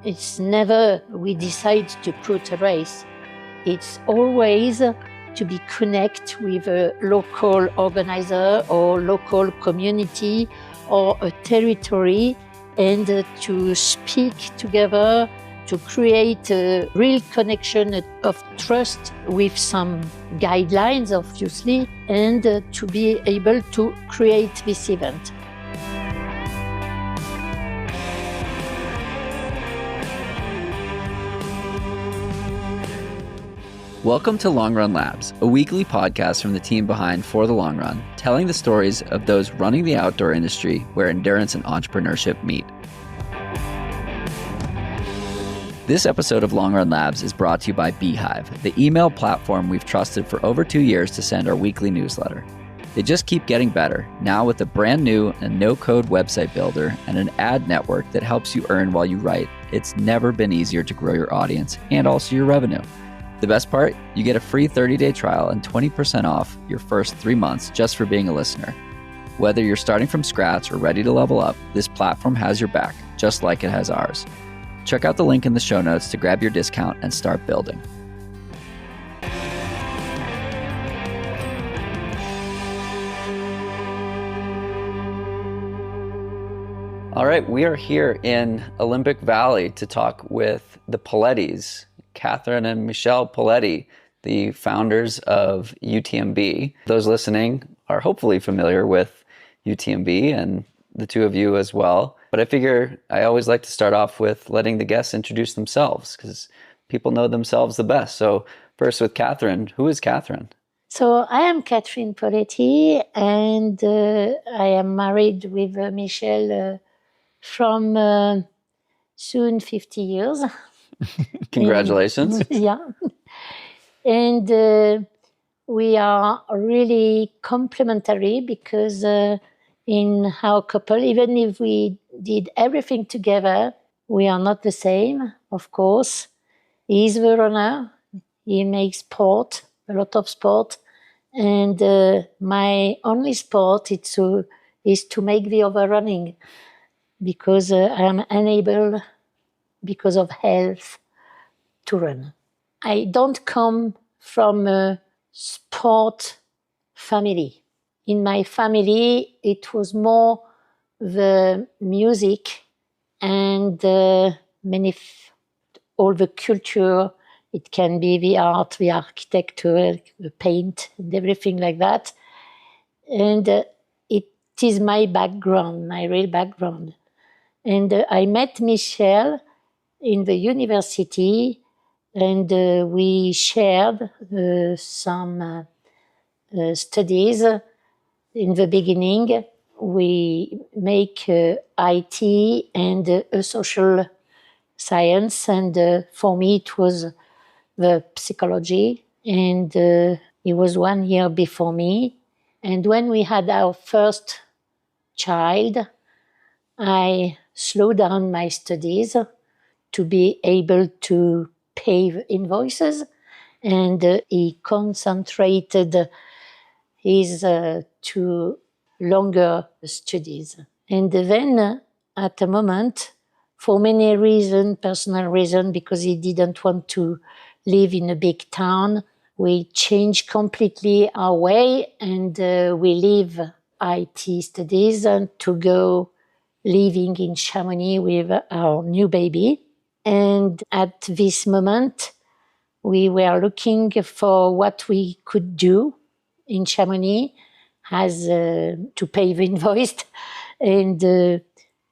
It's never we decide to put a race. It's always to be connect with a local organizer or local community or a territory and to speak together, to create a real connection of trust with some guidelines, obviously, and to be able to create this event. Welcome to Long Run Labs, a weekly podcast from the team behind For the Long Run, telling the stories of those running the outdoor industry where endurance and entrepreneurship meet. This episode of Long Run Labs is brought to you by Beehiiv, the email platform we've trusted for over 2 years to send our weekly newsletter. They just keep getting better, now with a brand new and no-code website builder and an ad network that helps you earn while you write. It's never been easier to grow your audience and also your revenue. The best part? You get a free 30-day trial and 20% off your first 3 months just for being a listener. Whether you're starting from scratch or ready to level up, this platform has your back, just like it has ours. Check out the link in the show notes to grab your discount and start building. All right, we are here in Olympic Valley to talk with the Polettis, Catherine and Michel Poletti, the founders of UTMB. Those listening are hopefully familiar with UTMB and the two of you as well. But I figure I always like to start off with letting the guests introduce themselves because people know themselves the best. So first with Catherine, who is Catherine? So I am Catherine Poletti and I am married with Michel from soon 50 years. Congratulations. Yeah. And we are really complementary because in our couple, even if we did everything together, we are not the same, of course. He's the runner. He makes sport, a lot of sport. And my only sport is to make the overrunning because I'm unable, because of health, to run. I don't come from a sport family. In my family, it was more the music and all the culture. It can be the art, the architecture, the paint, and everything like that. And it is my background, my real background. And I met Michel in the university, and we shared some studies. In the beginning, we make IT and a social science, and for me it was the psychology, and he was 1 year before me. And when we had our first child, I slowed down my studies to be able to pay the invoices, and he concentrated his 2 longer studies. And then at a moment, for many reasons, personal reasons, because he didn't want to live in a big town, we changed completely our way, and we leave IT studies and to go living in Chamonix with our new baby. And at this moment, we were looking for what we could do in Chamonix as to pay the invoice. And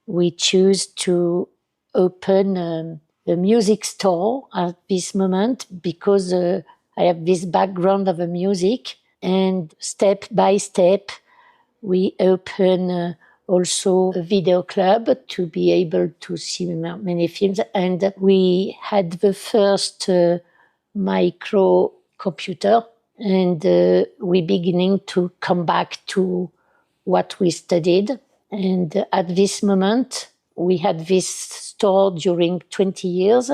we choose to open a music store at this moment because I have this background of the music. And step by step, we open also a video club to be able to see many films. And we had the first micro computer, and we beginning to come back to what we studied. And at this moment, we had this store during 20 years.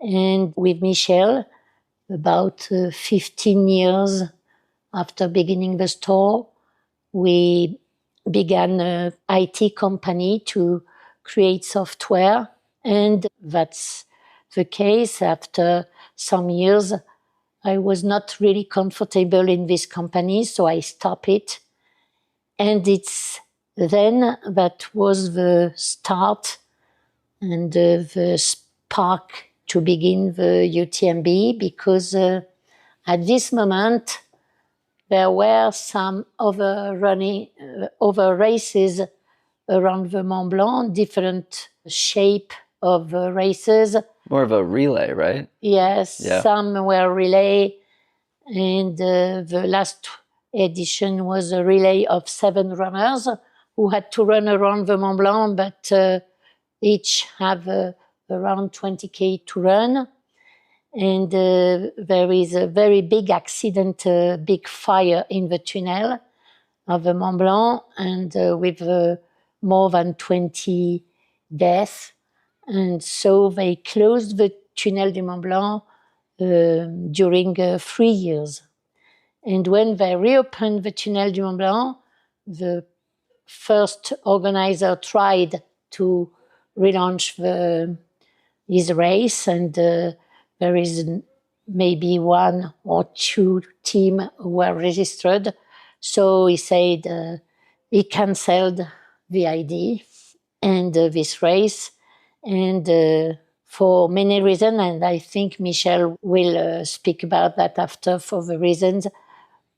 And with Michel, about 15 years after beginning the store, we began an IT company to create software And that's the case. After some years, I was not really comfortable in this company, so I stopped it. And it's then that was the start and the spark to begin the UTMB, because at this moment, there were some other races around the Mont Blanc, different shape of races. More of a relay, right? Yes, Yeah. some were relay, and the last edition was a relay of 7 runners who had to run around the Mont Blanc, but each have around 20K to run. And there is a very big accident, big fire in the tunnel of the Mont Blanc, and with more than 20 deaths. And so they closed the Tunnel du Mont Blanc during 3 years. And when they reopened the Tunnel du Mont Blanc, the first organizer tried to relaunch his race, and there is maybe 1 or 2 teams who were registered. So he said he cancelled the idea and this race, and for many reasons, and I think Michel will speak about that after, for the reasons,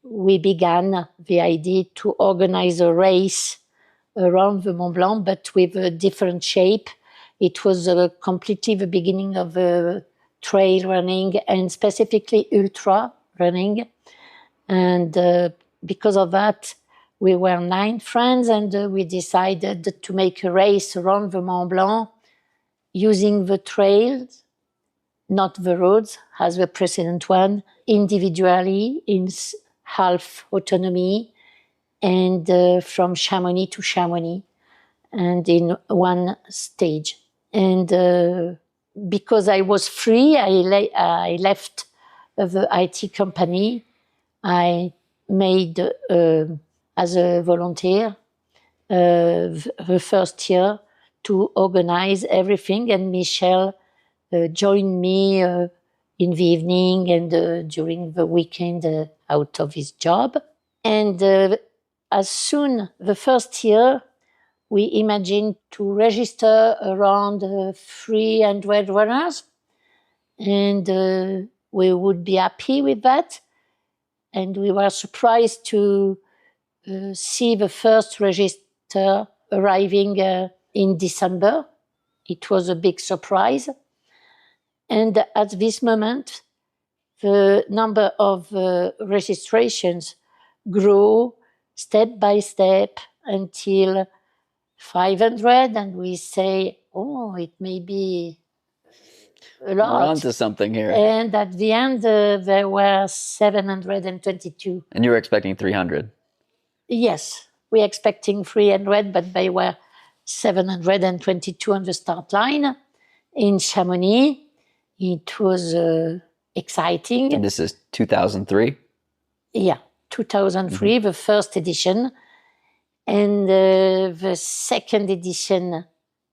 we began the idea to organize a race around the Mont Blanc, but with a different shape. It was completely the beginning of trail running, and specifically ultra running. And because of that, we were 9 friends, and we decided to make a race around the Mont Blanc using the trails, not the roads, as the precedent one, individually, in half autonomy, and from Chamonix to Chamonix, and in one stage. And because I was free, I left the IT company. I made, as a volunteer, the first year to organize everything, and Michel joined me in the evening and during the weekend out of his job. And as soon, the first year, we imagined to register around 300 runners, and we would be happy with that. And we were surprised to see the first register arriving in December. It was a big surprise. And at this moment, the number of registrations grew step by step until 500, and we say, oh, it may be a lot. We're on to something here. And at the end, there were 722. And you were expecting 300? Yes, we were expecting 300, but they were 722 on the start line in Chamonix. It was exciting. And this is 2003? Yeah, 2003, the first edition. And the second edition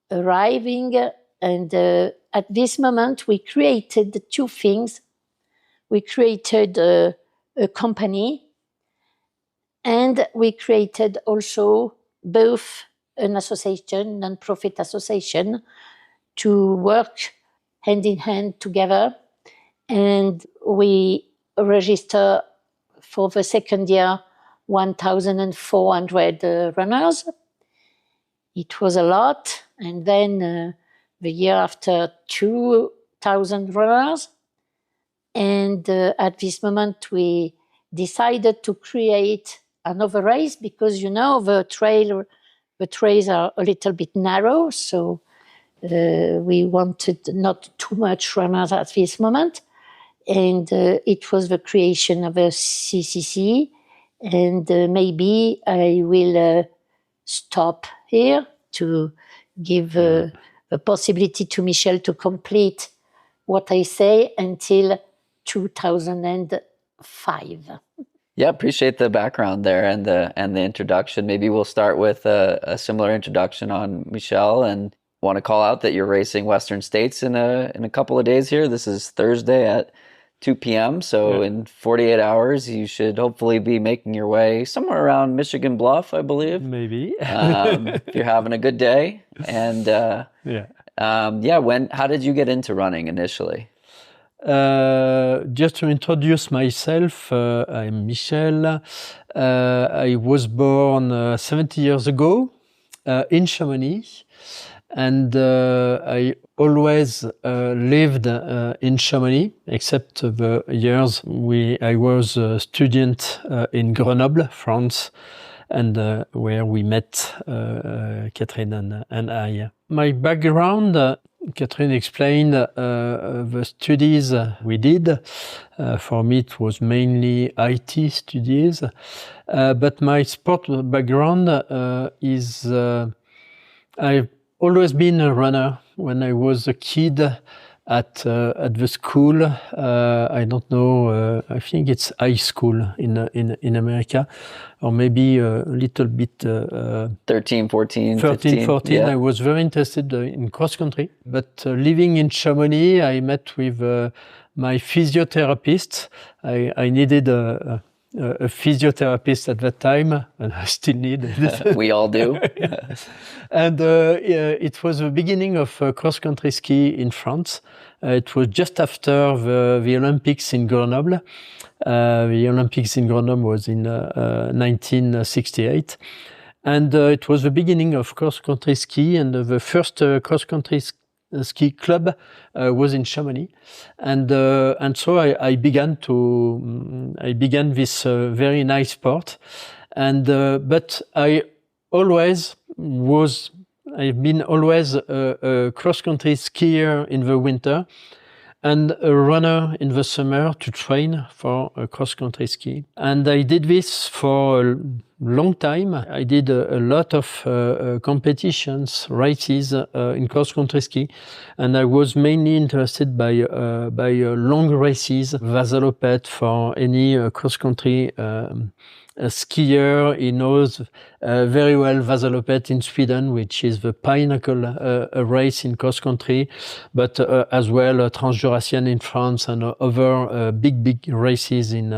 arriving. And at this moment, we created 2 things. We created a company, and we created also both an association, non-profit association, to work hand in hand together. And we register for the second year 1,400 runners. It was a lot. And then the year after, 2,000 runners. And at this moment, we decided to create another race because, the trails are a little bit narrow. So we wanted not too much runners at this moment. And it was the creation of a CCC. And maybe I will stop here to give the possibility to Michel to complete what I say until 2005. Yeah, appreciate the background there and the introduction. Maybe we'll start with a similar introduction on Michel. And want to call out that you're racing Western States in a couple of days here. This is Thursday at 2 p.m. So in 48 hours, you should hopefully be making your way somewhere around Michigan Bluff, I believe. Maybe. If you're having a good day. And how did you get into running initially? Just to introduce myself, I'm Michel. I was born 70 years ago in Chamonix. And I always lived in Chamonix, except the years I was a student in Grenoble, France, and where we met, Catherine and I. My background, Catherine explained the studies we did. For me, it was mainly IT studies. But my sport background is I've always been a runner. When I was a kid at the school, I don't know, I think it's high school in America, or maybe a little bit 13, 14, 13, 14. Yeah. I was very interested in cross country. But living in Chamonix, I met with my physiotherapist. I needed a physiotherapist at that time, and I still need it. We all do. And it was the beginning of cross-country ski in France. It was just after the Olympics in Grenoble. The Olympics in Grenoble was in 1968. And it was the beginning of cross-country ski, and the first cross-country ski club was in Chamonix, and so I began this very nice sport, and but I've been always a cross-country skier in the winter and a runner in the summer to train for a cross-country ski. And I did this for a long time. I did a lot of competitions, races in cross-country ski, and I was mainly interested by long races, Vasalopet for any cross-country skier. He knows very well Vasalopet in Sweden, which is the pinnacle race in cross country, but as well Transjurassian in France and other big races in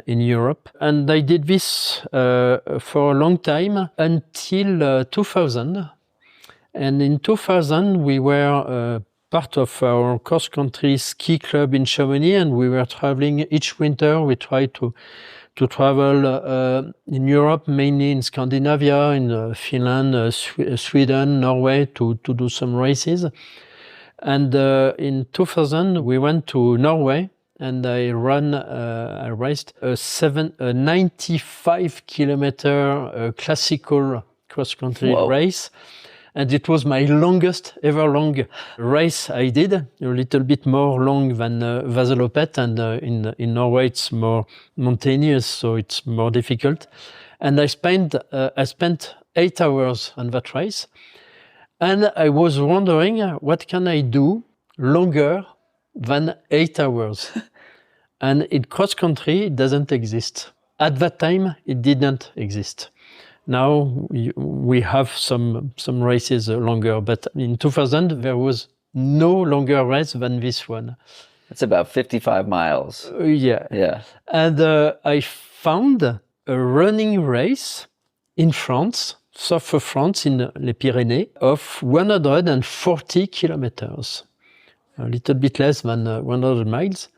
Europe. And I did this for a long time until 2000. And in 2000, we were part of our cross-country ski club in Chamonix, and we were traveling each winter. We tried to travel in Europe, mainly in Scandinavia, in Finland, Sweden, Norway, to do some races. And in 2000, we went to Norway, and I raced a 95-kilometer classical cross-country race. And it was my longest ever long race I did, a little bit more long than Vasalopet, and in Norway it's more mountainous, so it's more difficult. And I spent 8 hours on that race, and I was wondering, what can I do longer than 8 hours? And in cross country, it doesn't exist. At that time, it didn't exist. Now we have some races longer, but in 2000 there was no longer race than this one. It's about 55 miles. Yeah. And I found a running race in France, south of France, in Les Pyrénées, of 140 kilometers, a little bit less than 100 miles.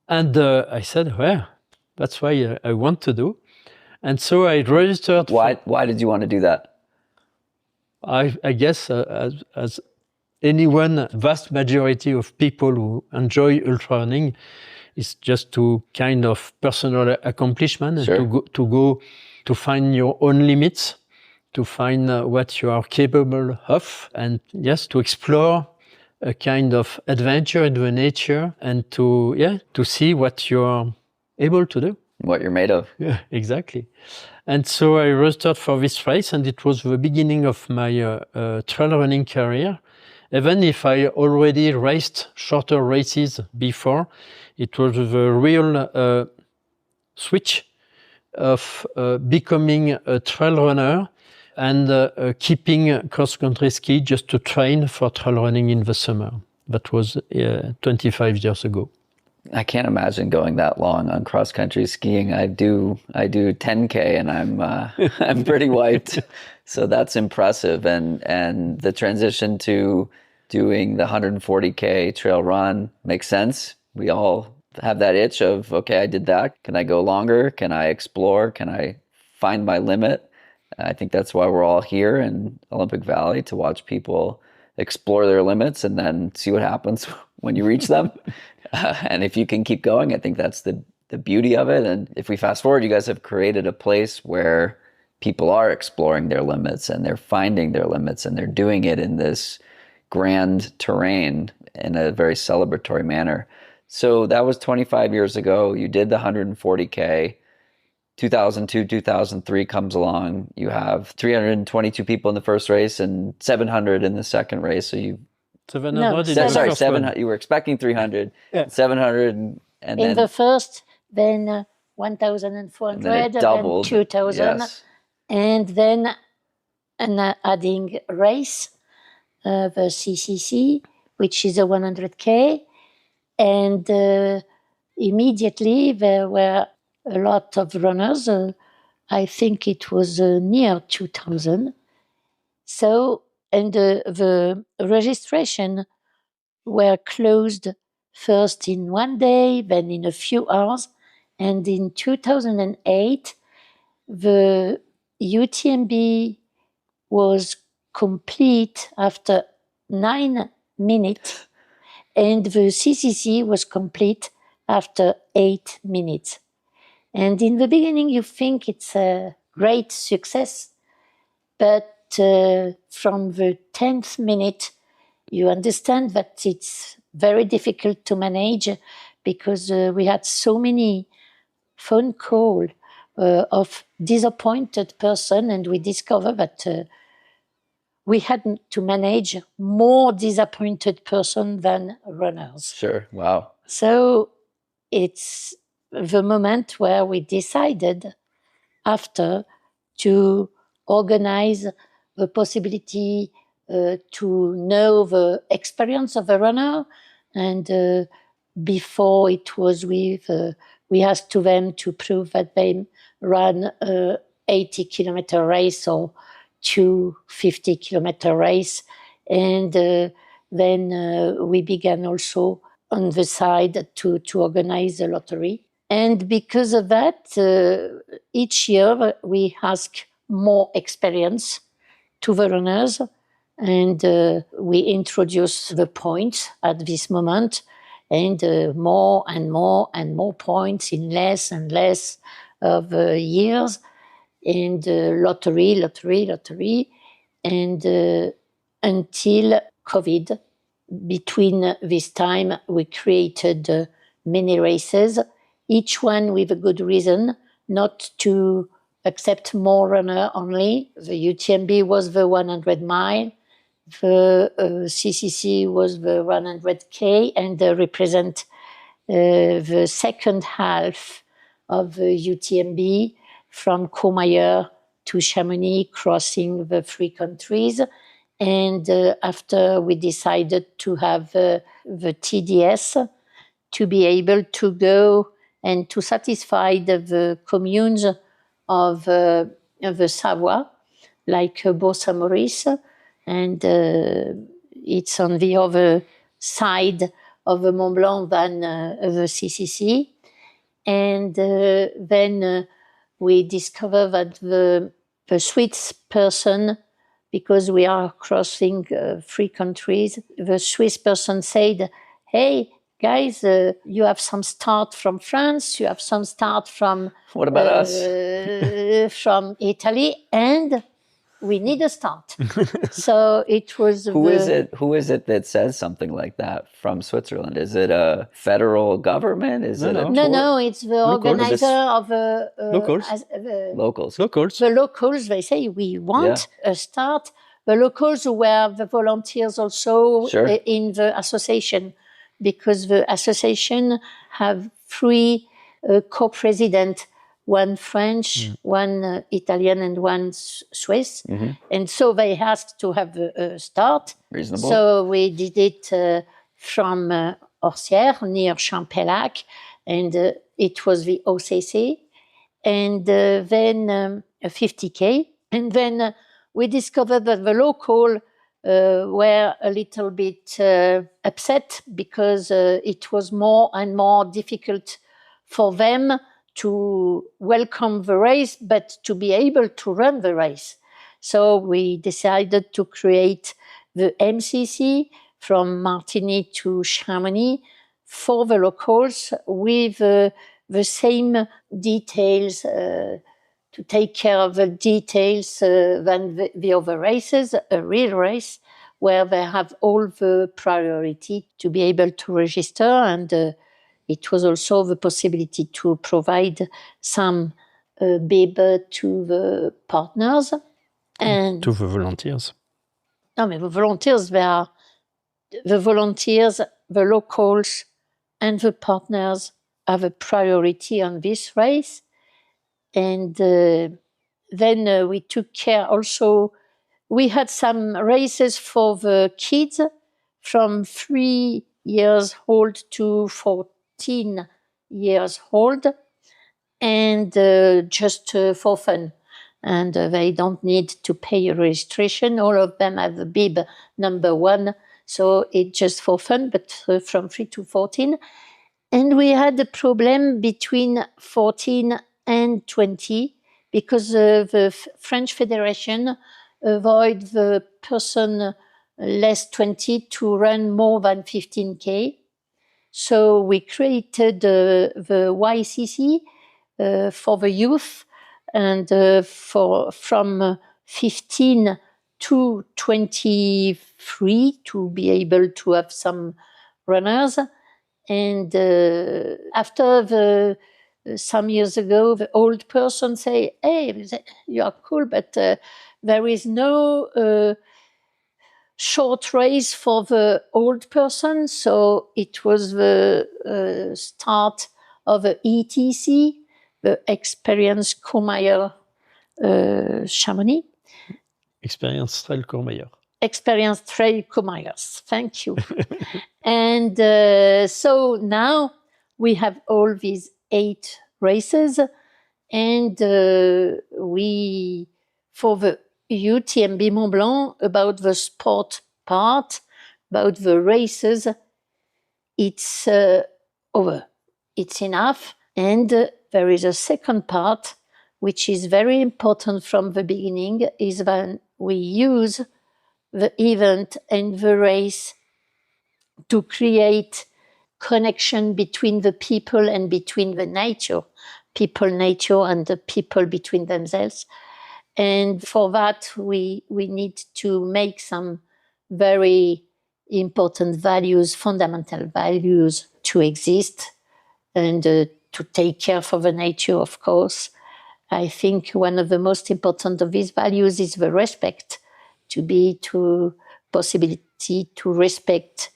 And I said, well, that's why I want to do. And so I registered. Why did you want to do that? I guess as anyone, vast majority of people who enjoy ultra running, is just to kind of personal accomplishment, sure. And to go to find your own limits, to find what you are capable of, and yes, to explore a kind of adventure in the nature, and to see what you're able to do. What you're made of. Yeah, exactly. And so I registered for this race, and it was the beginning of my trail running career. Even if I already raced shorter races before, it was the real switch of becoming a trail runner and keeping cross-country ski just to train for trail running in the summer. That was 25 years ago. I can't imagine going that long on cross-country skiing. I do 10K and I'm pretty wiped. So that's impressive. And the transition to doing the 140K trail run makes sense. We all have that itch of, okay, I did that. Can I go longer? Can I explore? Can I find my limit? I think that's why we're all here in Olympic Valley, to watch people explore their limits and then see what happens when you reach them. And if you can keep going, I think that's the beauty of it. And if we fast forward, you guys have created a place where people are exploring their limits and they're finding their limits and they're doing it in this grand terrain in a very celebratory manner. So that was 25 years ago. You did the 140K. 2002, 2003 comes along. You have 322 people in the first race and 700 in the second race. So you 700 you were expecting 300, 700 and in then the first, then 1,400, then it doubled. 2,000, Yes. and then an adding race, the CCC, which is a 100K, and immediately there were a lot of runners. I think it was near 2,000. So, and the registration were closed first in one day, then in a few hours. And in 2008, the UTMB was complete after 9 minutes, and the CCC was complete after 8 minutes. And in the beginning, you think it's a great success, but from the 10th minute, you understand that it's very difficult to manage, because we had so many phone calls of disappointed person, and we discovered that we had to manage more disappointed person than runners. Sure. Wow. So it's the moment where we decided after to organize the possibility to know the experience of a runner. And before it was with, we asked to them to prove that they ran a 80-kilometer race or 250-kilometer race. And then we began also on the side to organize a lottery. And because of that, each year we ask more experience to the runners, and we introduce the points at this moment, and more and more and more points in less and less of years, and lottery, and until COVID. Between this time, we created many races, each one with a good reason, not to accept more runner only. The UTMB was the 100 mile, the CCC was the 100K, and represent the second half of the UTMB from Courmayeur to Chamonix, crossing the 3 countries. And after we decided to have the TDS to be able to go and to satisfy the communes of the Savoie, like Bourg-Saint-Maurice, and it's on the other side of the Mont Blanc than the CCC. And then we discover that the Swiss person, because we are crossing 3 countries, the Swiss person said, "Hey, guys, you have some start from France, you have some start from What about us? From Italy, and we need a start." So it was Who is it that says something like that from Switzerland? Is it a federal government? Is it a tour? No, it's the organizer of Locals. Locals. The locals, they say, we want a start. The locals were the volunteers also in the association, because the association have 3 co-presidents one French, one Italian, and one Swiss. And so they asked to have a start. Reasonable. So we did it from Orsières, near Champellac, and it was the OCC. And then a 50K. And then we discovered that the local were a little bit upset because it was more and more difficult for them to welcome the race, but to be able to run the race. So we decided to create the MCC from Martigny to Chamonix for the locals with the same details, to take care of the details than the other races, a real race where they have all the priority to be able to register. And it was also the possibility to provide some bib to the partners. And to the volunteers. No, but the volunteers, the locals, and the partners have a priority on this race. And then we took care also. We had some races for the kids from 3 years old to 14 years old, and just for fun. And they don't need to pay a registration. All of them have the bib number 1. So it's just for fun, but from 3 to 14. And we had a problem between 14 and 20 because the French Federation avoid the person less 20 to run more than 15K. So we created the YCC for the youth, and from 15 to 23 to be able to have some runners. And after some years ago, the old person say, "Hey, you are cool, but there is no short race for the old person." So it was the start of the ETC, the Experience Courmayeur Chamonix. Experience Trail Courmayeur. Experience Trail Courmayeur. Thank you. And so now we have all these 8 races, and we, for the UTMB Mont Blanc, about the sport part, about the races, it's over. It's enough. And there is a second part, which is very important from the beginning, is when we use the event and the race to create connection between the people and between the nature, nature, and the people between themselves. And for that, we need to make some very important values, fundamental values to exist, and to take care for the nature, of course. I think one of the most important of these values is the respect, to possibility to respect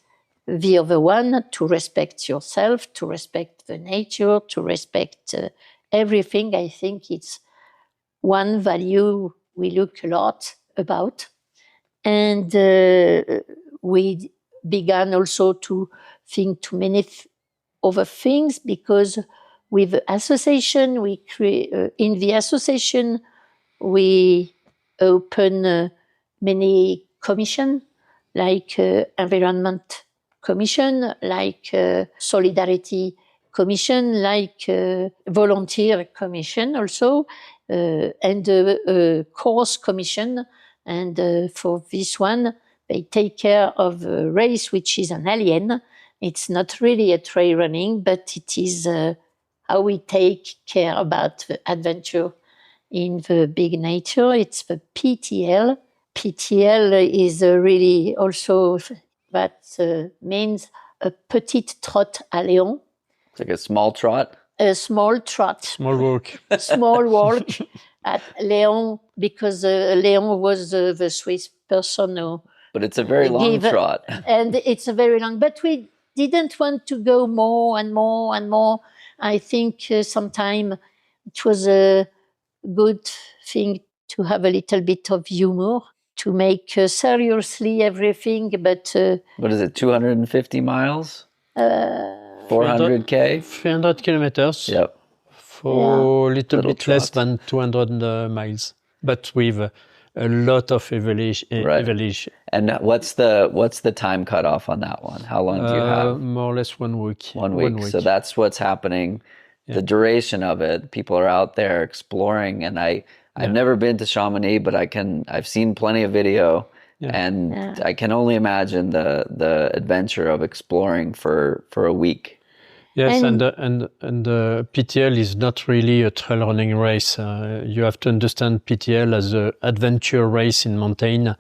the other one, to respect yourself, to respect the nature, to respect everything. I think it's one value we look a lot about. And we began also to think to many other things, because with the association, in the association, we open many commissions, like Environment Commission, like Solidarity Commission, like Volunteer Commission also, and Course Commission. And for this one, they take care of a race which is an alien. It's not really a trail running, but it is how we take care about the adventure in the big nature. It's the PTL. PTL is really also, that means a petite trotte à Léon. It's like a small trot. A small trot. Small walk. Small walk at Léon, because Léon was the Swiss person who... But it's a very long trot. And it's a very long... But we didn't want to go more and more and more. I think sometime it was a good thing to have a little bit of humor, to make seriously everything, but... what is it, 250 miles? 400K? 300 kilometers. Yep. For a little bit trot. less than 200 miles, but with a lot of evaluation. And what's the time cutoff on that one? How long do you have? More or less 1 week. 1 week. So that's what's happening. Yeah. The duration of it, people are out there exploring, and I've never been to Chamonix, but I've seen plenty of video, and I can only imagine the adventure of exploring for a week. Yes, and PTL is not really a trail running race. You have to understand PTL as an adventure race in mountain,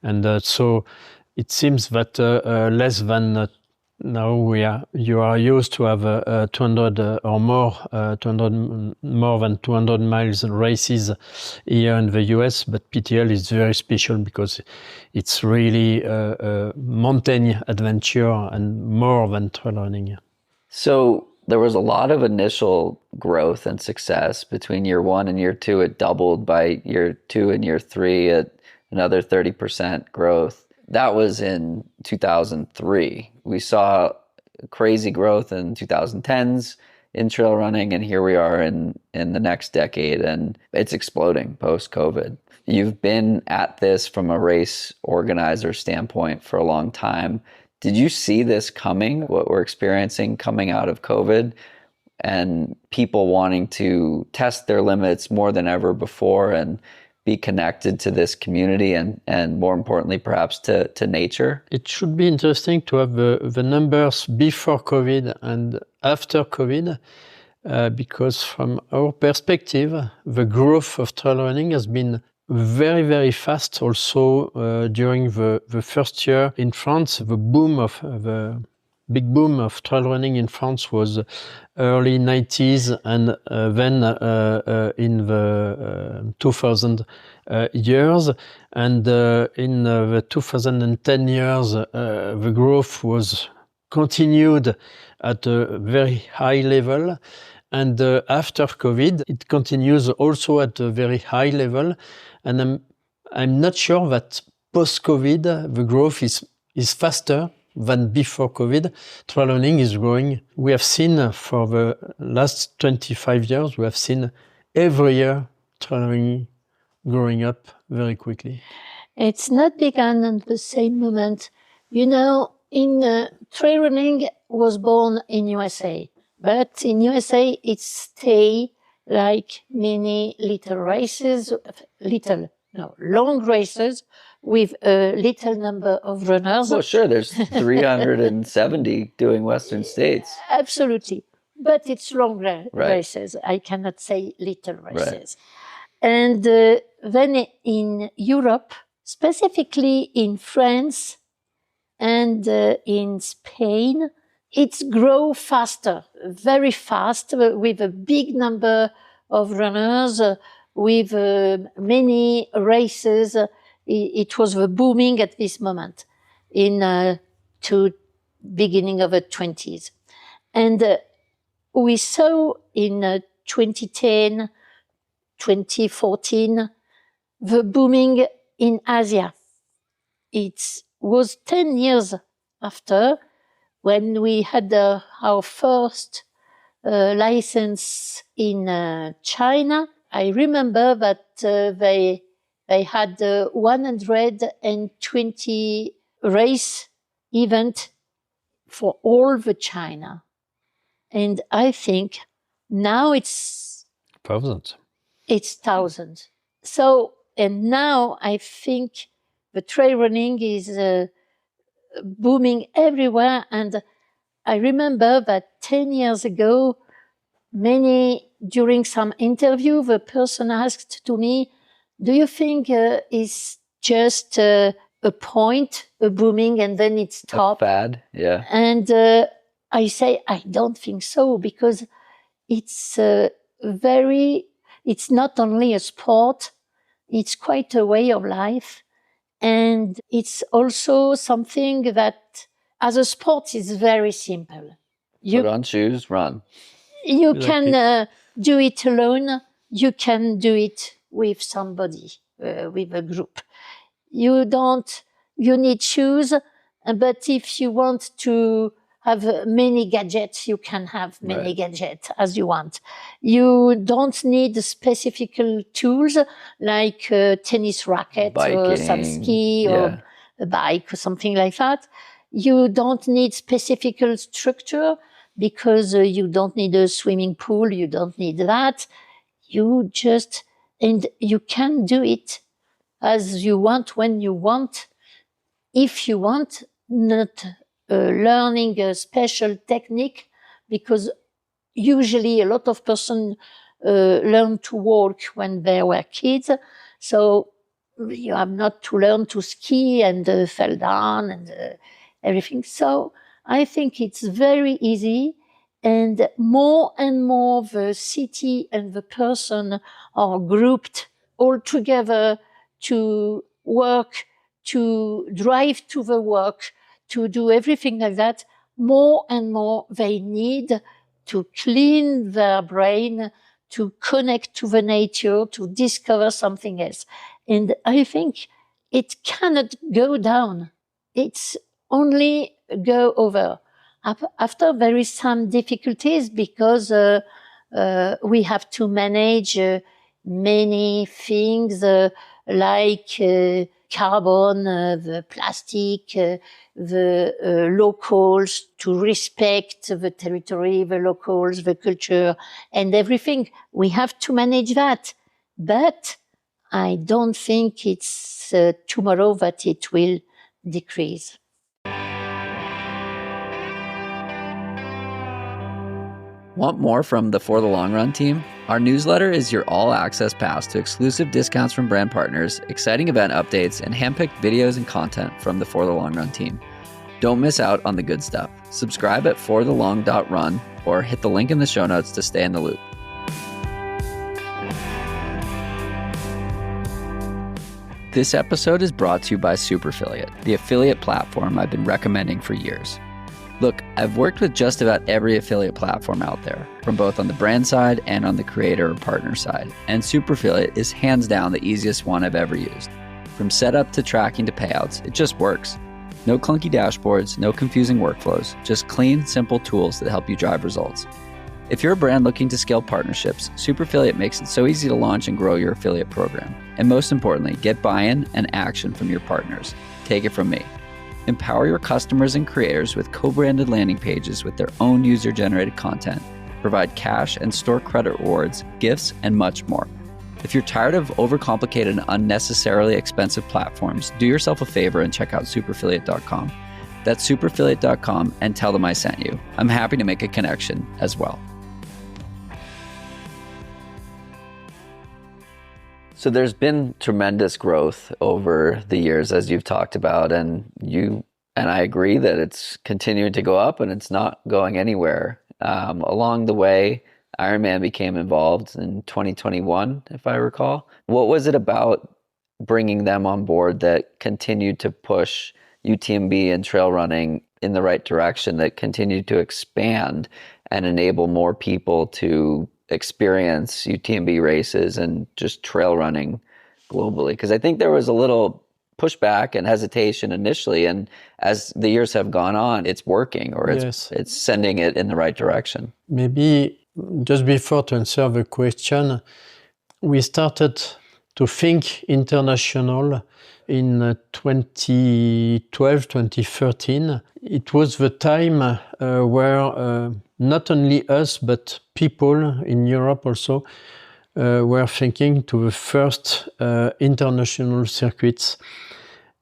and so it seems that less than now you are used to have 200 or more, 200 more than 200 miles races here in the US. But PTL is very special because it's really a mountain adventure and more than trail running. So there was a lot of initial growth and success between year 1 and year 2. It doubled by year 2 and year 3 at another 30% growth. That was in 2003. We saw crazy growth in 2010s in trail running, and here we are in the next decade, and it's exploding post-COVID. You've been at this from a race organizer standpoint for a long time. Did you see this coming, what we're experiencing coming out of COVID, and people wanting to test their limits more than ever before and be connected to this community and more importantly, perhaps to nature? It should be interesting to have the numbers before COVID and after COVID, because from our perspective, the growth of trail running has been very, very fast. Also, during the first year in France, the big boom of trail running in France was early 90s, and then in the 2000 years, and in the 2010 years, the growth was continued at a very high level. And after COVID, it continues also at a very high level. And I'm not sure that post-COVID, the growth is faster than before COVID. Trail running is growing. We have seen for the last 25 years, we have seen every year trail running growing up very quickly. It's not begun at the same moment. You know, trail running was born in USA, but in USA it stay like many long races with a little number of runners. Well, sure, there's 370 doing Western States. Absolutely. But it's long races. I cannot say little races. Right. And then in Europe, specifically in France and in Spain, it's grow faster, very fast, with a big number of runners, with many races. It was booming at this moment to beginning of the 20s. And we saw in 2010, 2014, the booming in Asia. It was 10 years after when we had our first license in China. I remember that they had 120 race event for all the China. And I think now it's thousands. It's thousands. So, and now I think the trail running is booming everywhere. And I remember that 10 years ago, during some interview, the person asked to me, do you think it's just a booming, and then it stopped? A fad, yeah. And I say, I don't think so, because it's it's not only a sport, it's quite a way of life. And it's also something that, as a sport, is very simple. Put on shoes, run. You can do it alone. You can do it with somebody, with a group. You need shoes, but if you want to have many gadgets, you can have many gadgets as you want. You don't need specific tools like a tennis racket or some ski or a bike or something like that. You don't need specific structure because you don't need a swimming pool. You don't need that. And you can do it as you want, when you want, if you want, not learning a special technique, because usually a lot of persons learn to walk when they were kids. So you have not to learn to ski and fell down and everything. So I think it's very easy. And more the city and the person are grouped all together to work, to drive to the work, to do everything like that. More and more they need to clean their brain, to connect to the nature, to discover something else. And I think it cannot go down. It's only go over. After there is some difficulties because we have to manage many things like carbon, the plastic, the locals, to respect the territory, the locals, the culture, and everything. We have to manage that. But I don't think it's tomorrow that it will decrease. Want more from the For the Long Run team? Our newsletter is your all-access pass to exclusive discounts from brand partners, exciting event updates, and handpicked videos and content from the For the Long Run team. Don't miss out on the good stuff. Subscribe at forthelong.run or hit the link in the show notes to stay in the loop. This episode is brought to you by Superfiliate, the affiliate platform I've been recommending for years. Look, I've worked with just about every affiliate platform out there, from both on the brand side and on the creator or partner side, and Superfiliate is hands down the easiest one I've ever used. From setup to tracking to payouts, it just works. No clunky dashboards, no confusing workflows, just clean, simple tools that help you drive results. If you're a brand looking to scale partnerships, Superfiliate makes it so easy to launch and grow your affiliate program. And most importantly, get buy-in and action from your partners. Take it from me. Empower your customers and creators with co-branded landing pages with their own user-generated content. Provide cash and store credit rewards, gifts, and much more. If you're tired of overcomplicated and unnecessarily expensive platforms, do yourself a favor and check out superfiliate.com. That's superfiliate.com and tell them I sent you. I'm happy to make a connection as well. So there's been tremendous growth over the years, as you've talked about, and I agree that it's continuing to go up and it's not going anywhere. Along the way, Ironman became involved in 2021, if I recall. What was it about bringing them on board that continued to push UTMB and trail running in the right direction, that continued to expand and enable more people to experience UTMB races and just trail running globally? Because I think there was a little pushback and hesitation initially, and as the years have gone on, it's working, or it's sending it in the right direction. Maybe just before to answer the question, we started to think international in 2012, 2013. It was the time where not only us, but people in Europe also were thinking to the first international circuits.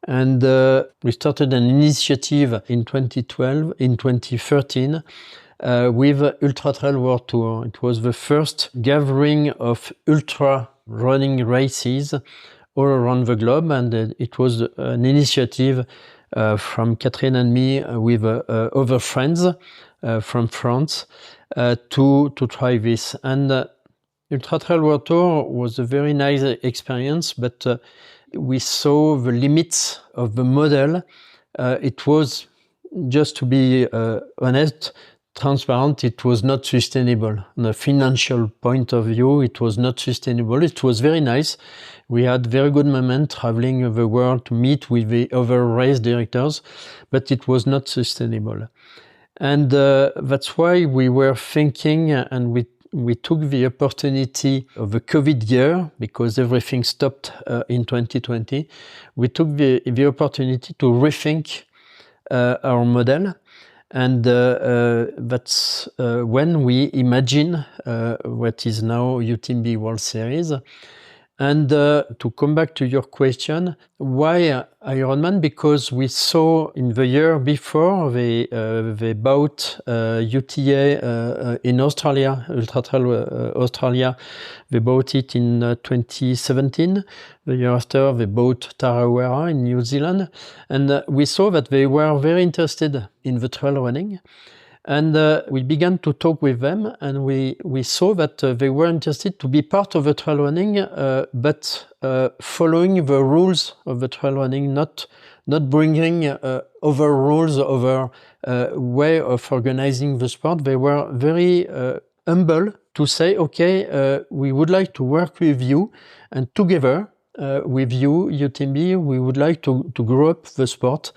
And we started an initiative in 2012, in 2013, with Ultra Trail World Tour. It was the first gathering of ultra running races all around the globe, and it was an initiative from Catherine and me with other friends from France to try this. And Ultra Trail World Tour was a very nice experience, but we saw the limits of the model. It was, just to be honest, transparent, it was not sustainable. On a financial point of view, it was not sustainable. It was very nice. We had very good moment traveling the world to meet with the other race directors, but it was not sustainable. And that's why we were thinking, and we took the opportunity of the COVID year, because everything stopped in 2020. We took the opportunity to rethink our model. And that's when we imagine what is now UTMB World Series. And to come back to your question, why Ironman? Because we saw in the year before they bought UTA in Australia, Ultra Trail Australia. They bought it in 2017. The year after, they bought Tarawera in New Zealand. And we saw that they were very interested in the trail running. And we began to talk with them, and we saw that they were interested to be part of the trail running, but following the rules of the trail running, not bringing other rules, other way of organizing the sport. They were very humble to say, okay, we would like to work with you, and together with you, UTMB, we would like to grow up the sport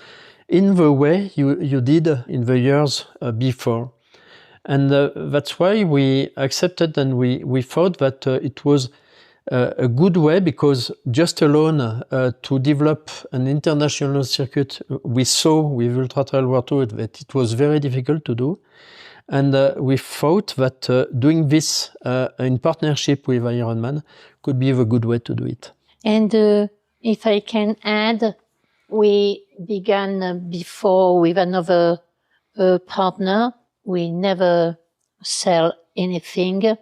in the way you did in the years before. And that's why we accepted, and we thought that it was a good way, because just alone to develop an international circuit, we saw with Ultra Trail World Tour that it was very difficult to do. And we thought that doing this in partnership with Ironman could be a good way to do it. And if I can add, we began before with another partner. We never sell anything.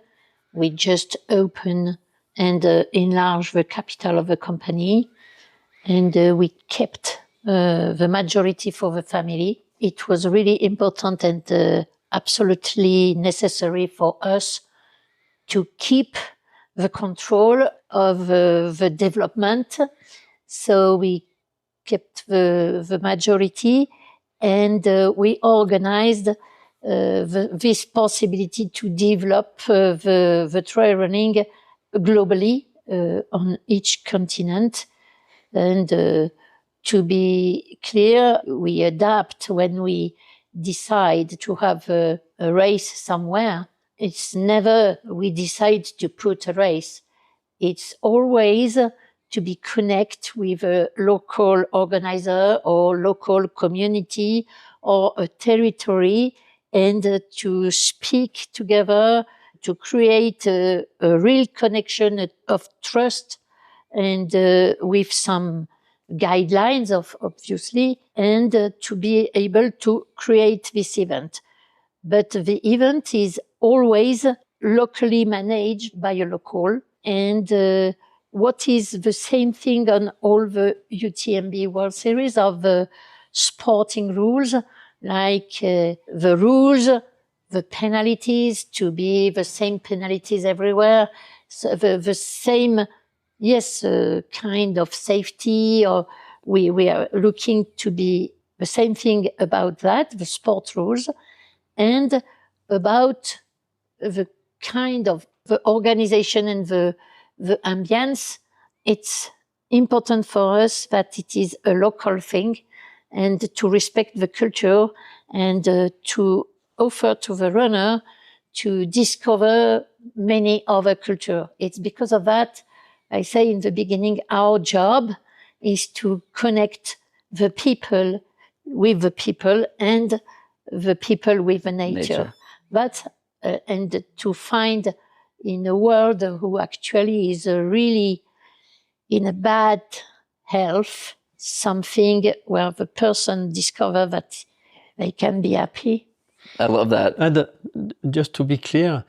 We just open and enlarge the capital of the company. And we kept the majority for the family. It was really important and absolutely necessary for us to keep the control of the development. So we kept the majority, and we organized this possibility to develop the trail running globally on each continent. And to be clear, we adapt when we decide to have a race somewhere. It's never we decide to put a race. It's always to be connect with a local organizer or local community or a territory, and to speak together, to create a real connection of trust, and with some guidelines obviously, and to be able to create this event. But the event is always locally managed by a local, and what is the same thing on all the UTMB World Series of the sporting rules, like the rules, the penalties, to be the same penalties everywhere, so the same, yes, kind of safety, or we are looking to be the same thing about that, the sport rules, and about the kind of the organization and the ambience. It's important for us that it is a local thing, and to respect the culture, and to offer to the runner to discover many other culture. It's because of that, I say in the beginning, our job is to connect the people with the people, and the people with the nature. But, and to find in a world who actually is really in a bad health, something where the person discover that they can be happy. I love that. And just to be clear,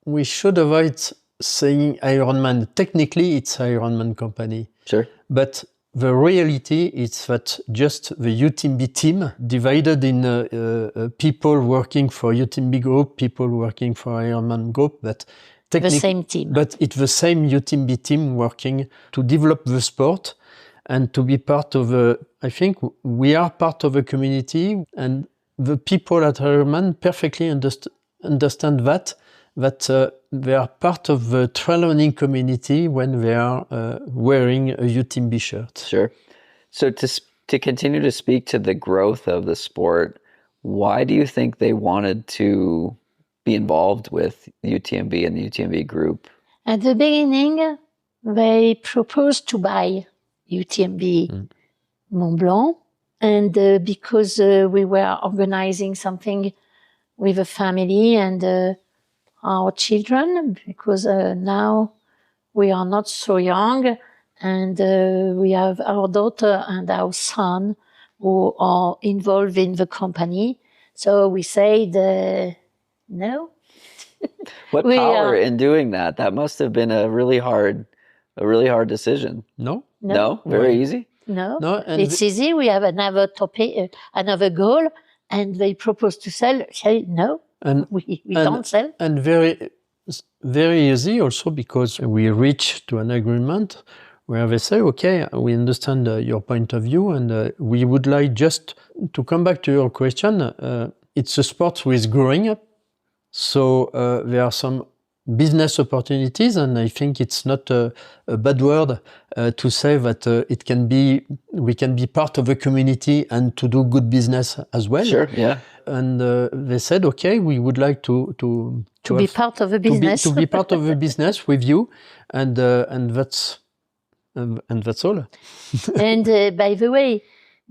we should avoid saying Ironman. Technically, it's Ironman company. Sure. But the reality is that just the UTMB team, divided in people working for UTMB group, people working for Ironman group, but the same team. But it's the same UTMB team working to develop the sport and to be part of I think we are part of a community, and the people at Ironman perfectly understand that they are part of the trail running community when they are wearing a UTMB shirt. Sure. So to continue to speak to the growth of the sport, why do you think they wanted to be involved with UTMB and the UTMB group? At the beginning, they proposed to buy UTMB Mont Blanc, and because we were organizing something with a family and our children, because now we are not so young, and we have our daughter and our son who are involved in the company. So we said no. What power in doing that? That must have been a really hard decision. No? No? Very easy? No, it's easy. We have another topic, another goal, and they propose to sell. Say no, and we don't sell. And very, very easy also because we reach to an agreement where they say, okay, we understand your point of view, and we would like just to come back to your question. It's a sport with growing up, so there are some business opportunities, and I think it's not a bad word to say that we can be part of a community and to do good business as well. Sure, yeah. And they said, okay, we would like to be part of a business, to be part of a business with you, and that's all. And by the way,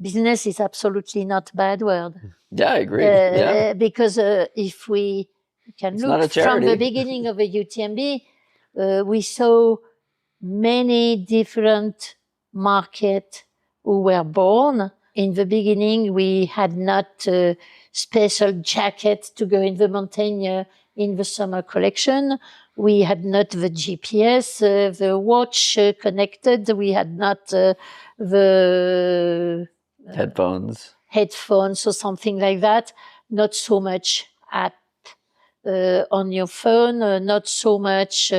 business is absolutely not a bad word. Yeah, I agree. Because if we can look from the beginning of a UTMB, we saw many different markets who were born. In the beginning, we had not special jackets to go in the mountain in the summer collection. We had not the GPS, the watch connected. We had not the headphones or something like that. Not so much app on your phone, not so much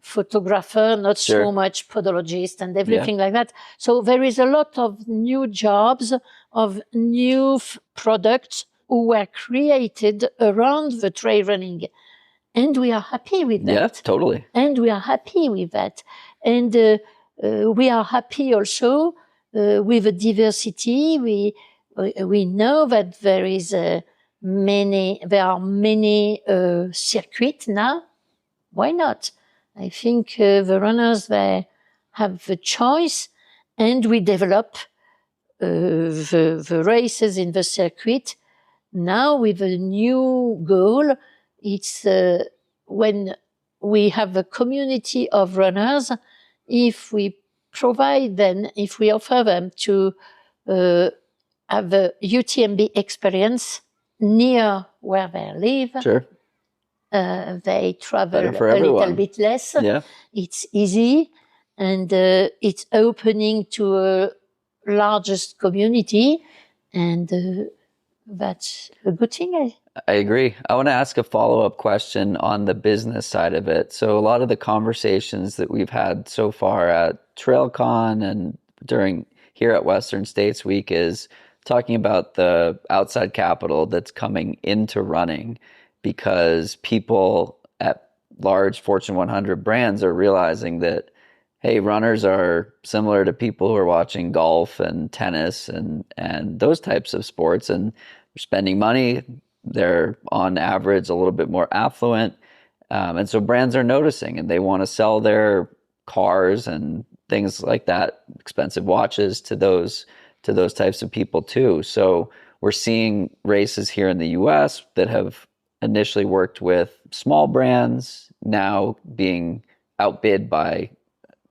photographer, not so much podologist and everything like that. So there is a lot of new jobs, of new products who were created around the trail running. And we are happy with that. Yeah, totally. And we are happy with that. And we are happy also with the diversity. We know that there are many circuits now. Why not? I think the runners, they have the choice, and we develop the races in the circuit. Now with a new goal, it's when we have a community of runners, if we provide them, if we offer them to have a UTMB experience near where they live, they travel a little bit less. Yeah. It's easy, and it's opening to a largest community, and that's a good thing. I agree. I want to ask a follow-up question on the business side of it. So a lot of the conversations that we've had so far at TrailCon and during here at Western States Week is talking about the outside capital that's coming into running, because people at large Fortune 100 brands are realizing that, hey, runners are similar to people who are watching golf and tennis and those types of sports, and they're spending money. They're on average a little bit more affluent. And so brands are noticing, and they want to sell their cars and things like that, expensive watches, to those types of people too. So we're seeing races here in the US that have initially worked with small brands now being outbid by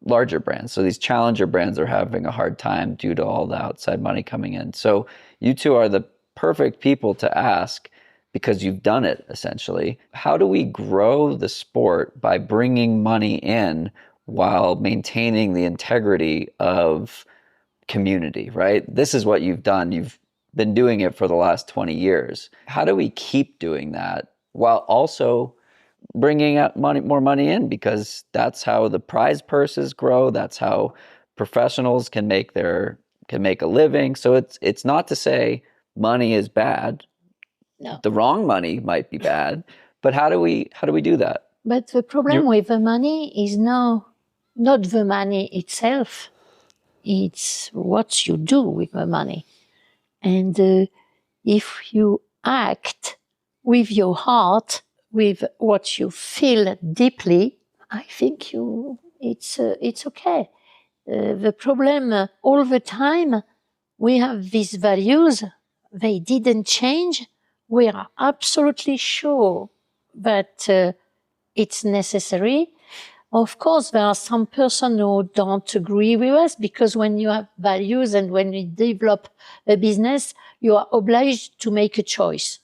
larger brands. So these challenger brands are having a hard time due to all the outside money coming in. So you two are the perfect people to ask, because you've done it essentially. How do we grow the sport by bringing money in while maintaining the integrity of community, right? This is what you've done. You've been doing it for the last 20 years. How do we keep doing that while also bringing out more money in? Because that's how the prize purses grow. That's how professionals can make a living. So it's not to say money is bad. No. The wrong money might be bad. But how do we do that? But the problem with the money is not the money itself. It's what you do with the money. And if you act with your heart, with what you feel deeply, I think it's okay. The problem all the time, we have these values. They didn't change. We are absolutely sure that it's necessary. Of course, there are some persons who don't agree with us, because when you have values and when you develop a business, you are obliged to make a choice,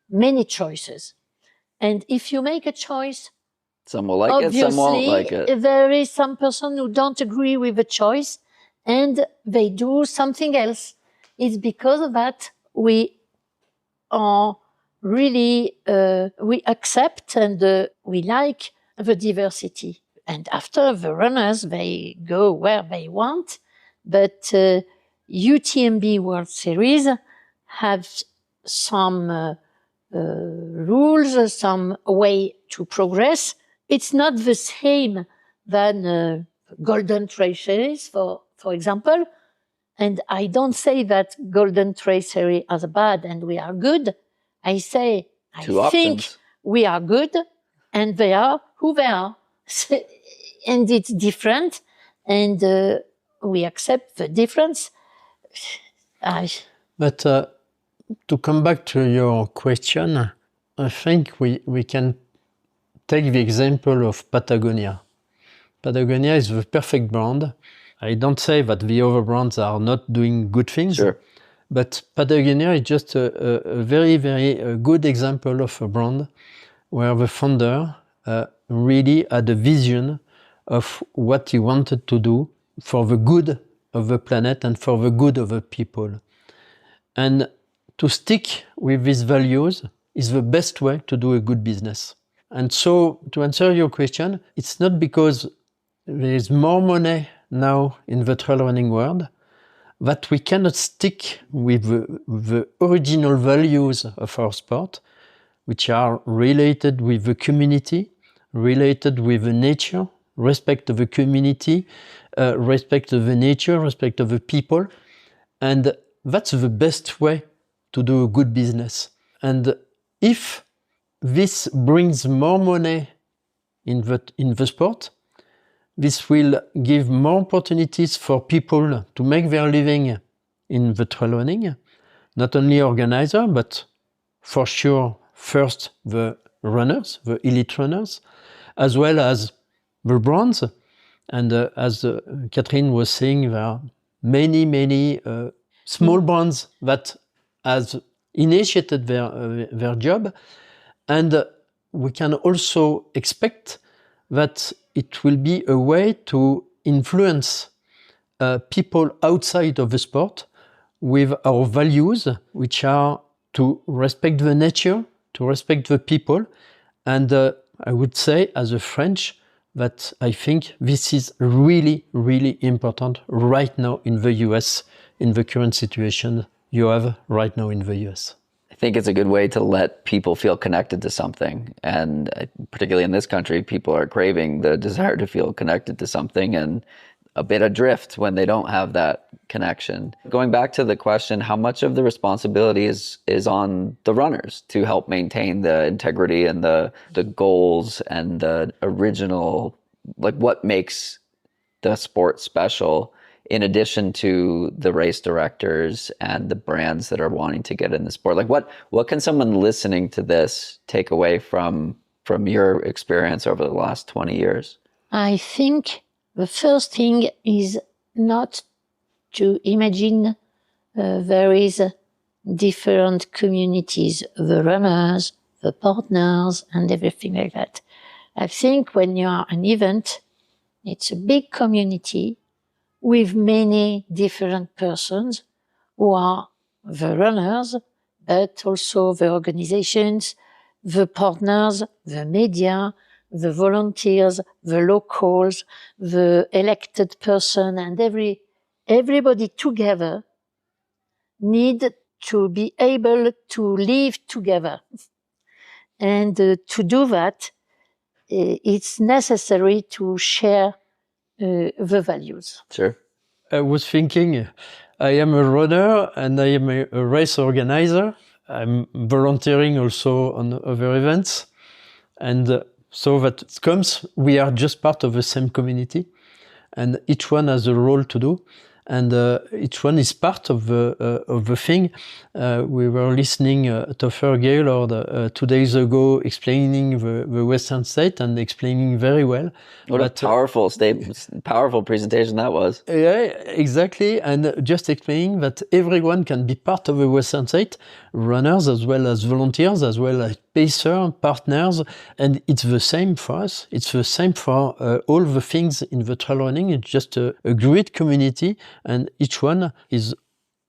many choices. And if you make a choice, some will like it, some won't like it. There is some person who don't agree with the choice and they do something else. It's because of that we are really, we accept and we like the diversity. And after the runners, they go where they want. But UTMB World Series have some rules, some way to progress. It's not the same than Golden Trail Series, for example. And I don't say that Golden Trail Series are bad and we are good. I say, I think we are good and they are who they are. And it's different and we accept the difference. But to come back to your question, I think we can take the example of Patagonia. Patagonia is the perfect brand. I don't say that the other brands are not doing good things, sure. But Patagonia is just a very, very good example of a brand where the founder really had a vision of what he wanted to do for the good of the planet and for the good of the people. And to stick with these values is the best way to do a good business. And so, to answer your question, it's not because there is more money now in the trail running world that we cannot stick with the original values of our sport, which are related with the community, related with the nature, respect of the community, respect of the nature, respect of the people. And that's the best way to do a good business. And if this brings more money in the sport, this will give more opportunities for people to make their living in the trail running, not only organizer, but for sure, first the runners, the elite runners, as well as the brands. And as Catherine was saying, there are many small brands that has initiated their job. And we can also expect that it will be a way to influence people outside of the sport with our values, which are to respect the nature, to respect the people. And I would say, as a French, that I think this is really, really important right now in the US, in the current situation you have right now in the US. I think it's a good way to let people feel connected to something. And particularly in this country, people are craving the desire to feel connected to something and a bit adrift when they don't have that connection. Going back to the question, how much of the responsibility is on the runners to help maintain the integrity and the goals and the original, like what makes the sport special, in addition to the race directors and the brands that are wanting to get in the sport? Like what can someone listening to this take away from your experience over the last 20 years? I think the first thing is not to imagine there is different communities, the runners, the partners, and everything like that. I think when you are an event, it's a big community with many different persons who are the runners, but also the organizations, the partners, the media, the volunteers, the locals, the elected person, and everybody together need to be able to live together. And to do that, it's necessary to share the values. Sure. I was thinking, I am a runner and I am a race organizer. I'm volunteering also on other events. And so that it comes, we are just part of the same community. And each one has a role to do. And each one is part of the thing. We were listening to Fergal 2 days ago explaining the Western State and explaining very well. What a powerful statement, powerful presentation that was. Yeah, exactly. And just explaining that everyone can be part of the Western State, runners as well as volunteers, as well as pacer, partners. And it's the same for us. It's the same for all the things in the trail running. It's just a great community. And each one is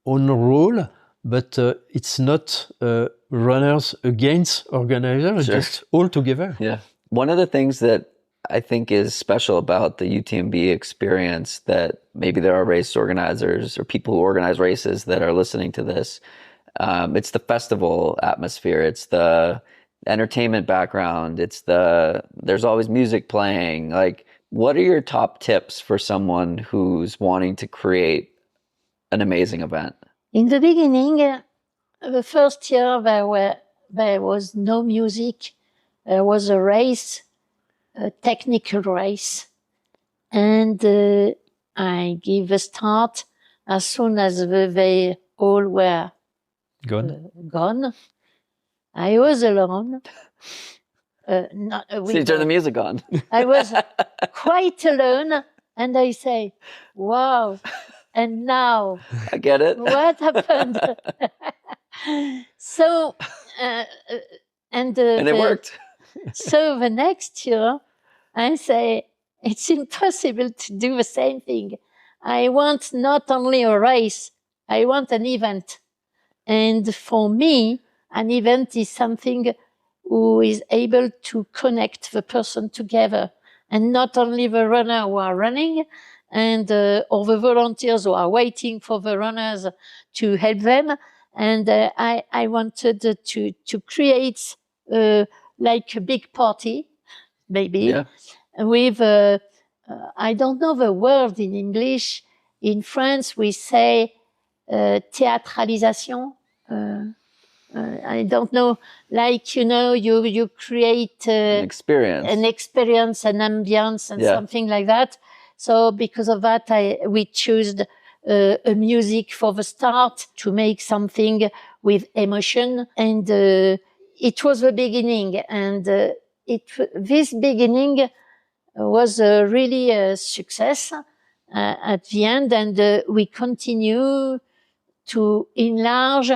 on a role, but it's not runners against organizers, Sure. just all together. Yeah. One of the things that I think is special about the UTMB experience that maybe there are race organizers or people who organize races that are listening to this, it's the festival atmosphere. It's the entertainment background. There's always music playing. Like, what are your top tips for someone who's wanting to create an amazing event? In the beginning, the first year there was no music. There was a race, a technical race. And I gave a start as soon as they all were gone. I was alone. So you turn the music on. I was quite alone, and I say, wow, and now I get it. what happened? So, and it worked. So the next year, I say, it's impossible to do the same thing. I want not only a race, I want an event. And for me, an event is something who is able to connect the person together, and not only the runner who are running and or the volunteers who are waiting for the runners to help them. And I wanted to create like a big party, maybe, with I don't know the word in English. In France, we say théâtralisation. I don't know, like, you create an experience, an ambience and something like that. So because of that, we chose a music for the start to make something with emotion. And it was the beginning. And this beginning was really a success at the end. And we continue to enlarge.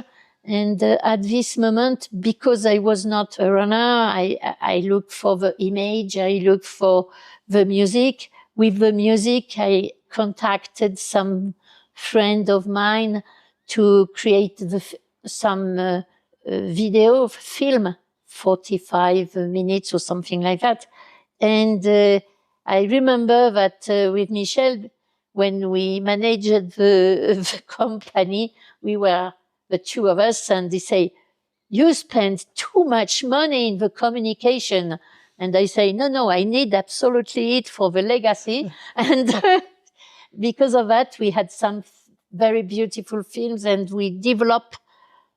And at this moment, because I was not a runner, I looked for the image, I looked for the music. With the music, I contacted some friend of mine to create some video, film, 45 minutes or something like that. And I remember that with Michel, when we managed the company, we were the two of us, and they say, you spend too much money in the communication. And I say, no, I need absolutely it for the legacy. And because of that, we had some very beautiful films, and we developed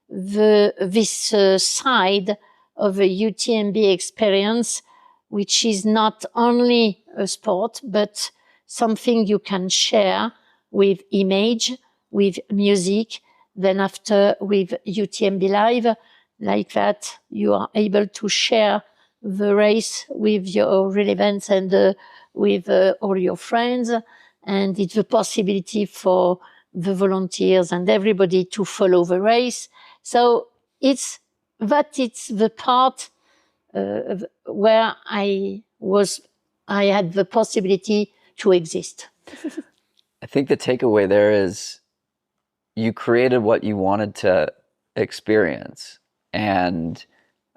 this side of the UTMB experience, which is not only a sport, but something you can share with image, with music. Then after with UTMB Live, like that, you are able to share the race with your relevance and with all your friends. And it's a possibility for the volunteers and everybody to follow the race. So it's the part where I had the possibility to exist. I think the takeaway there is you created what you wanted to experience. And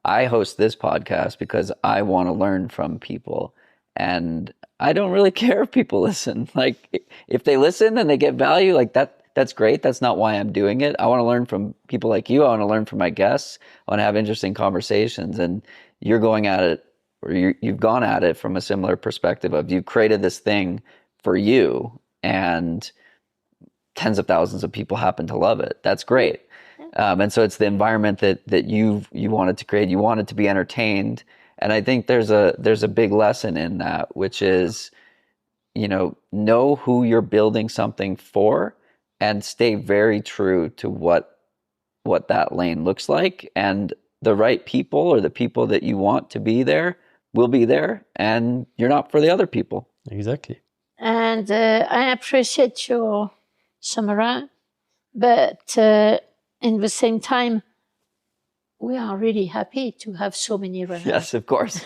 I host this podcast because I want to learn from people. And I don't really care if people listen. Like, if they listen and they get value, like That's great. That's not why I'm doing it. I want to learn from people like you. I want to learn from my guests. I want to have interesting conversations. And you're going at it, or you've gone at it from a similar perspective of you've created this thing for you, and tens of thousands of people happen to love it. That's great. And so it's the environment that you wanted to create. You wanted to be entertained. And I think there's a big lesson in that, which is, know who you're building something for and stay very true to what that lane looks like. And the right people, or the people that you want to be there, will be there, and you're not for the other people. Exactly. And I appreciate your summary, but in the same time, we are really happy to have so many runners. Yes, of course.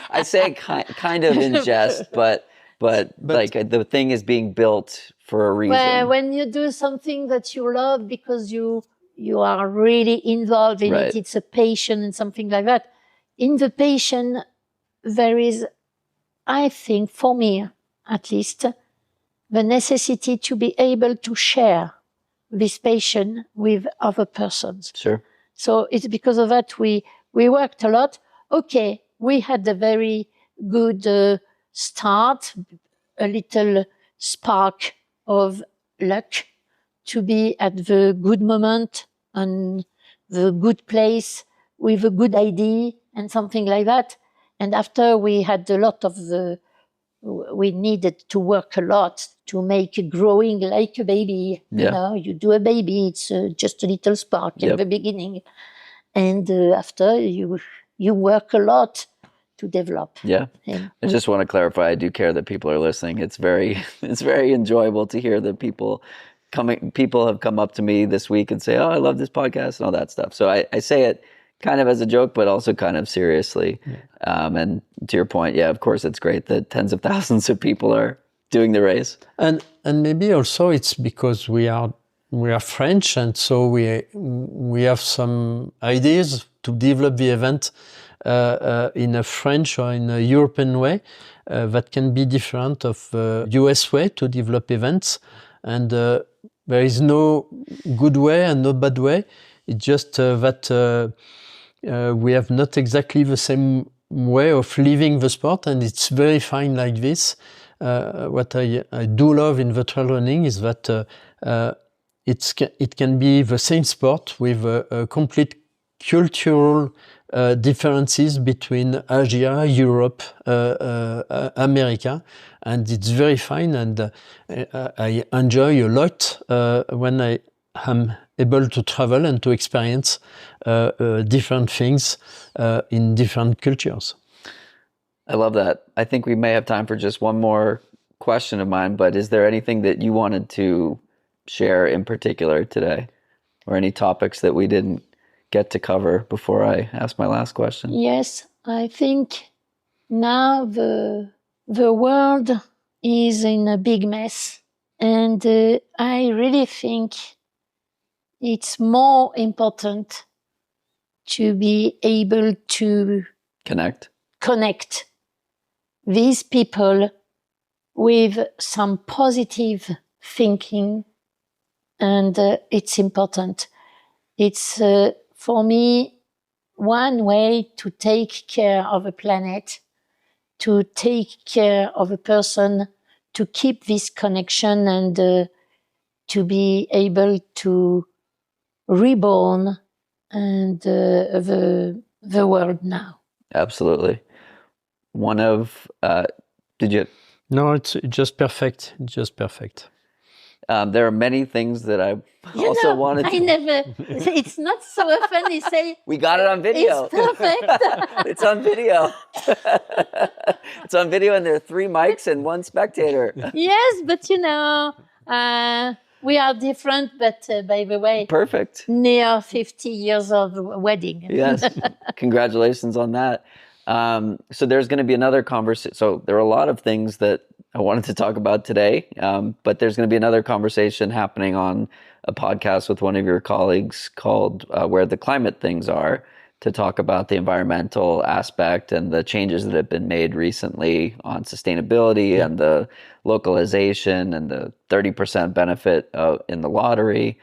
I say kind of in jest, but like the thing is being built for a reason. Well, when you do something that you love because you are really involved in Right. it, it's a passion and something like that. In the passion, there is, I think, for me at least, the necessity to be able to share this passion with other persons. Sure. So it's because of that we worked a lot. Okay, we had a very good start, a little spark of luck to be at the good moment and the good place with a good idea and something like that. And after we had a lot of we needed to work a lot to make it growing like a baby. Yeah. You do a baby, it's just a little spark Yep. in the beginning. And after you work a lot to develop. Yeah. him. I just want to clarify, I do care that people are listening. It's very enjoyable to hear that people have come up to me this week and say, oh, I love this podcast and all that stuff. So I say it kind of as a joke, but also kind of seriously. Yeah. And to your point, yeah, of course, it's great that tens of thousands of people are doing the race. And maybe also it's because we are French, and so we have some ideas to develop the event in a French or in a European way that can be different of US way to develop events. And there is no good way and no bad way. It's just that we have not exactly the same way of living the sport, and it's very fine like this. What I do love in the trail running is that it can be the same sport with a complete cultural differences between Asia, Europe, America, and it's very fine. And I enjoy a lot when I am able to travel and to experience different things in different cultures. I love that. I think we may have time for just one more question of mine, but is there anything that you wanted to share in particular today, or any topics that we didn't get to cover before I ask my last question? Yes, I think now the world is in a big mess, and I really think it's more important to be able to connect these people with some positive thinking, and it's important. It's for me one way to take care of a planet, to take care of a person, to keep this connection, and to be able to reborn and the world now. Absolutely. One of did you? No, it's just perfect. It's just perfect. There are many things that I also wanted to... It's not so often you say... We got it on video. It's perfect. It's on video. It's on video, and there are 3 mics and 1 spectator. Yes, but we are different, but by the way... Perfect. Near 50 years of wedding. Yes. Congratulations on that. So there's going to be another conversation. So there are a lot of things that I wanted to talk about today, but there's going to be another conversation happening on a podcast with one of your colleagues called Where the Climate Things Are, to talk about the environmental aspect and the changes that have been made recently on sustainability and the localization and the 30% benefit in the lottery.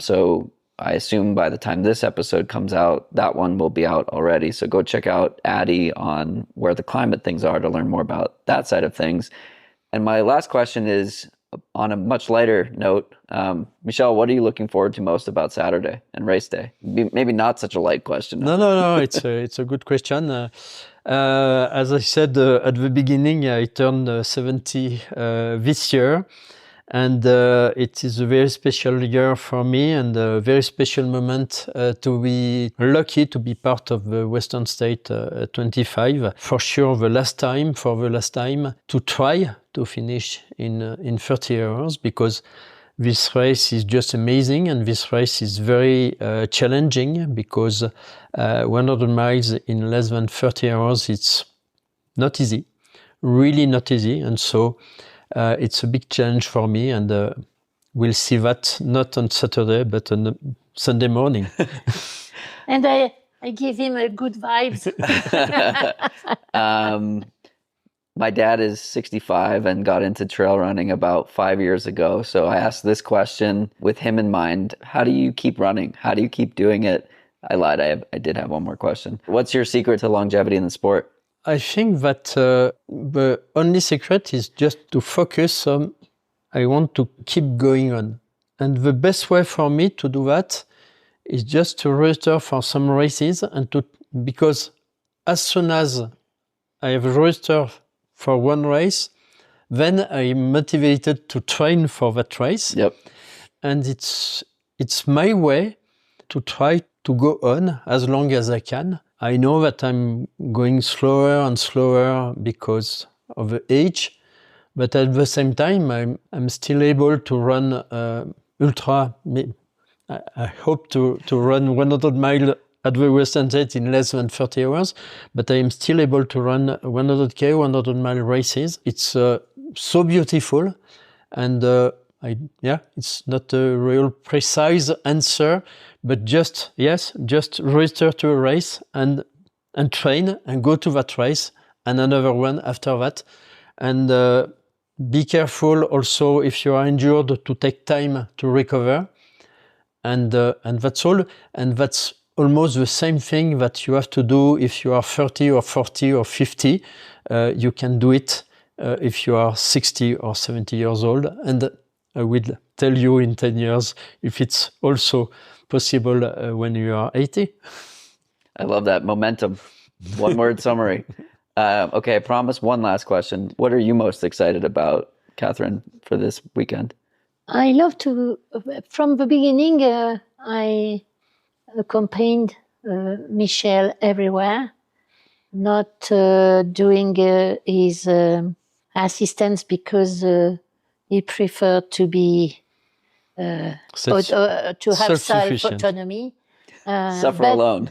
So I assume by the time this episode comes out, that one will be out already. So go check out Addy on where the climate things are to learn more about that side of things. And my last question is on a much lighter note. Michel, what are you looking forward to most about Saturday and race day? Maybe not such a light question. No. It's a good question. As I said at the beginning, I turned 70 this year. And it is a very special year for me and a very special moment to be lucky to be part of the Western State 25. For sure, for the last time, to try to finish in 30 hours, because this race is just amazing, and this race is very challenging, because 100 miles in less than 30 hours, it's not easy, really not easy. And so it's a big challenge for me, and we'll see that not on Saturday, but on Sunday morning. And I give him a good vibes. My dad is 65 and got into trail running about 5 years ago. So I asked this question with him in mind. How do you keep running? How do you keep doing it? I lied. I did have one more question. What's your secret to longevity in the sport? I think that the only secret is just to focus on, I want to keep going on. And the best way for me to do that is just to register for some races, because as soon as I have registered for one race, then I'm motivated to train for that race. Yep. And it's my way to try to go on as long as I can. I know that I'm going slower and slower because of the age, but at the same time, I'm still able to run ultra. I hope to run 100 miles at the Western State in less than 30 hours, but I am still able to run 100K, 100-mile races. It's so beautiful, and it's not a real precise answer, but just register to a race and train and go to that race and another one after that. And be careful also if you are injured to take time to recover. And that's all. And that's almost the same thing that you have to do if you are 30 or 40 or 50. You can do it if you are 60 or 70 years old. And I will tell you in 10 years if it's also possible when you are 80. I love that. Momentum. One word summary. Okay, I promise one last question. What are you most excited about, Catherine, for this weekend? I love to, from the beginning, I accompanied Michel everywhere, not doing his assistance because he preferred to be to have self-autonomy. Suffer alone.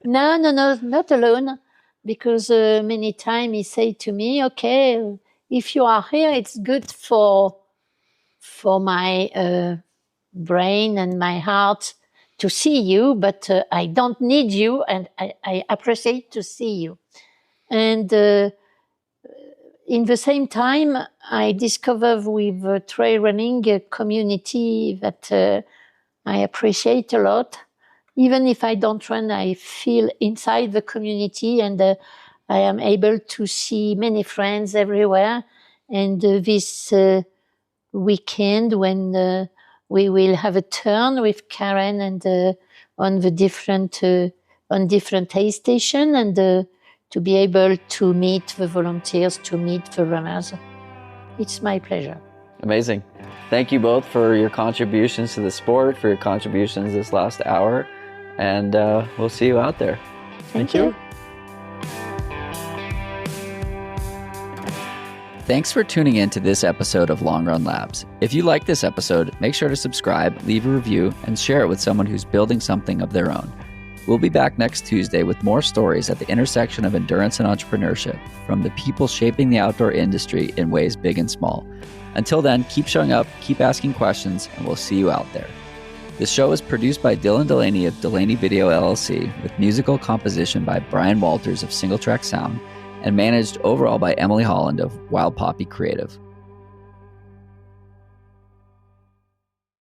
No, not alone, because many times he said to me, okay, if you are here, it's good for my brain and my heart to see you, but I don't need you, and I appreciate to see you. And in the same time, I discovered with trail running a community that I appreciate a lot. Even if I don't run, I feel inside the community, and I am able to see many friends everywhere. And this weekend, when we will have a turn with Karen and on different aid station, and to be able to meet the volunteers, to meet the runners. It's my pleasure. Amazing. Thank you both for your contributions to the sport, for your contributions this last hour, and we'll see you out there. Thank you. Thanks for tuning in to this episode of Long Run Labs. If you like this episode, make sure to subscribe, leave a review, and share it with someone who's building something of their own. We'll be back next Tuesday with more stories at the intersection of endurance and entrepreneurship from the people shaping the outdoor industry in ways big and small. Until then, keep showing up, keep asking questions, and we'll see you out there. The show is produced by Dylan Delaney of Delaney Video LLC, with musical composition by Brian Walters of Single Track Sound, and managed overall by Emily Holland of Wild Poppy Creative.